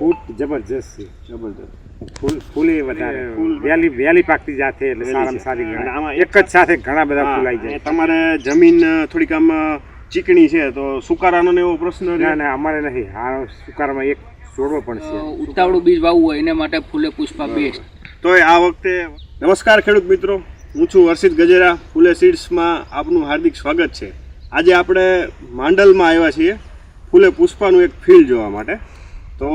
ફૂટ જબરજસ્ત છે, જબરદસ્ત ફૂલ એ વધારે વેલી પાકતી જાતે એટલે સારામાં સારી ગણાય. આમાં એક જ સાથે ઘણા બધા ફૂલ આવી જાય. તમારે જમીન થોડીક આમ ચીકણી છે તો સુકારાનો ને એવો પ્રશ્ન ના ના અમારે નથી. આ સુકારમાં એક છોડવો પણ છે. ઉતાવળું બીજ વાવવું હોય એને માટે ફૂલે પુષ્પા બેસ્ટ. તો આ વખતે નમસ્કાર ખેડૂત મિત્રો, હું છું હર્ષિત ગજેરા. ફૂલે સીડ્સમાં આપનું હાર્દિક સ્વાગત છે. આજે આપણે માંડલમાં આવ્યા છીએ ફૂલે પુષ્પાનું એક ફિલ્ડ જોવા માટે. તો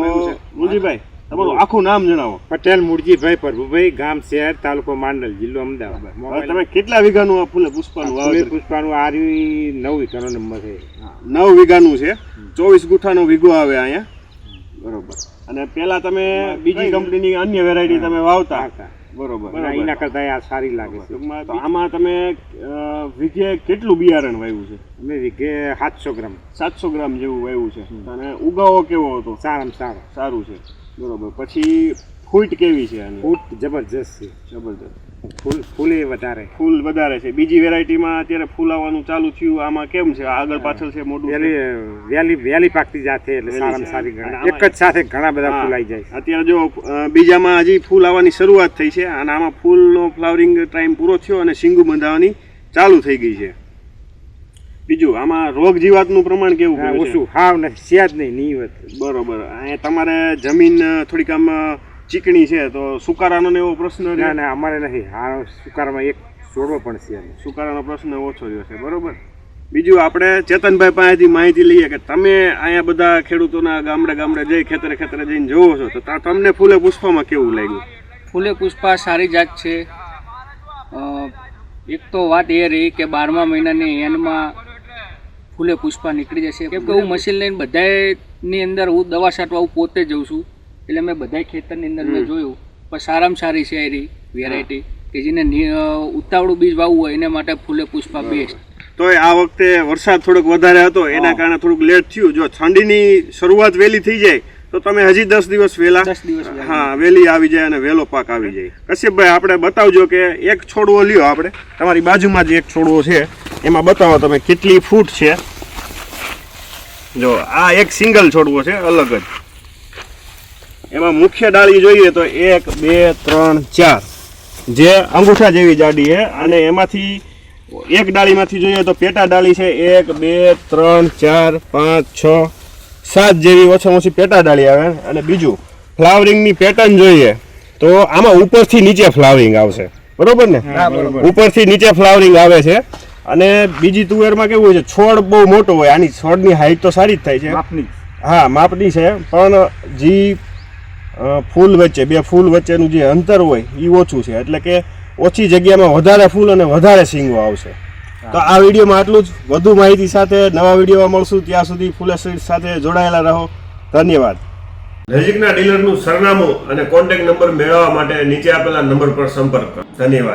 મુરજીભાઈ, તમારું આખું નામ જણાવો. પટેલ મુરજીભાઈ પ્રભુભાઈ, ગામ શહેર, તાલુકો માંડલ, જિલ્લો અમદાવાદ. હવે તમે કેટલા વીઘાનું આ ફૂલે પુષ્પાનું ફૂલે વાવેતર? પુષ્પાનું આ 9 વીઘાનો નંબર છે. 9 વીઘાનું છે. 24 ગુઠાનો વીઘો આવે અહીંયા, બરોબર. અને પેલા તમે બીજી કંપનીની અન્ય વેરાયટી તમે વાવતા, બરોબર. એના કરતા આ સારી લાગે છે. તો આમાં તમે વીઘે કેટલું બિયારણ વાવ્યું છે? અમે વીઘે 700 ગ્રામ. 700 ગ્રામ જેવું વાવ્યું છે. અને ઉગાવો કેવો હતો? સારામાં સારો. સારું છે, બરોબર. પછી ફૂટ કેવી છે આની? ફૂટ જબરજસ્ત છે, જબરદસ્ત. ફૂલ એ વધારે. ફૂલ વધારે છે. બીજી વેરાયટીમાં અત્યારે ફૂલ આવવાનું ચાલુ થયું, આમાં કેમ છે? આગળ પાછળ છે, મોટું છે? વેલી પાકતી જાતે એટલે સારામાં સારી ગણાય. એક જ સાથે ઘણા બધા ફૂલ આવી જાય. અત્યારે જો બીજામાં હજી ફૂલ આવવાની શરૂઆત થઈ છે અને આમાં ફૂલનો ફ્લાવરિંગ ટાઈમ પૂરો થયો અને શીંગું બંધાવવાની ચાલુ થઈ ગઈ છે. બીજું આમાં રોગ જીવાતનું પ્રમાણ કેવું છે? ઓછું, હાવ નથી, છે જ નહીં, નિયમિત. બરોબર. અહીંયા તમારે જમીન થોડીક આમ ચીકણી છે તો સુકારાનો ને એવો પ્રશ્ન? ના ના અમારે નથી. આ સુકારમાં એક છોડવો પણ છે. સુકારાનો પ્રશ્ન ઓછો રહ્યો છે, બરોબર. બીજું આપણે ચેતનભાઈ પાસેથી માહિતી લઈએ કે તમે અહીંયા બધા ખેડૂતોના ગામડે ગામડે જઈ ખેતરે જઈને જોવો છો, તો તમને ફૂલે પુષ્પામાં કેવું લાગ્યું? ફૂલે પુષ્પા સારી જાત છે. એક તો વાત એ રહી કે 12મા મહિનાની એન્ડમાં ફૂલે પુષ્પા નીકળી જશે. કેમ કે હું મશીન લઈને બધાની અંદર હું દવા છાંટવા હું પોતે જઉં છું, એટલે મેં બધા ખેતરની અંદર મેં જોયું. પણ સારામાં સારી છે એરી વેરાયટી કે જેને ઉતાવળું બીજ વાવવું હોય એને માટે ફૂલે પુષ્પા બેસ્ટ. તો આ વખતે વરસાદ થોડોક વધારે હતો, એના કારણે થોડુંક લેટ થયું. જો ઠંડીની શરૂઆત વહેલી થઈ જાય તો તમે હજી 10 દિવસ વહેલા, 10 દિવસ હા, વહેલી આવી જાય અને વહેલો પાક આવી જાય. કશ્યપભાઈ, આપણે બતાવજો કે એક છોડવો લ્યો. આપણે તમારી બાજુમાં જ એક છોડવો છે, એમાં બતાવો તમે કેટલી ફૂટ છે. જો આ એક સિંગલ છોડવો છે, અલગ જ. એમાં મુખ્ય ડાળી જોઈએ તો 1 2 3 4 જે અંગૂઠા જેવી જાડી છે, અને એમાંથી એક ડાળીમાંથી જોઈએ તો પેટા ડાળી છે 1 2 3 4 5 6 7 જેવી ઓછામાં ઓછી પેટા ડાળી આવે. અને બીજું ફ્લાવરિંગની પેટર્ન જોઈએ તો આમાં ઉપરથી નીચે ફ્લાવરિંગ આવશે, બરોબર ને? ઉપરથી નીચે ફ્લાવરિંગ આવે છે. અને બીજી તુવેરમાં કેવું હોય છે, છોડ બહુ મોટો હોય. આની છોડની હાઈટ તો સારી જ થાય છે, માપની. હા, માપની છે. પણ જે ફૂલ વચ્ચે, બે ફૂલ વચ્ચેનું જે અંતર હોય એ ઓછું છે, એટલે કે ઓછી જગ્યામાં વધારે ફૂલ અને વધારે શીંગો આવશે. તો આ વિડીયોમાં આટલું જ. વધુ માહિતી સાથે નવા વિડીયોમાં મળશું. ત્યાં સુધી ફૂલે સીડ્સ સાથે જોડાયેલા રહો. ધન્યવાદ. નજીકના ડીલરનું સરનામું અને કોન્ટેક્ટ નંબર મેળવવા માટે નીચે આપેલા નંબર પર સંપર્ક કરો. ધન્યવાદ.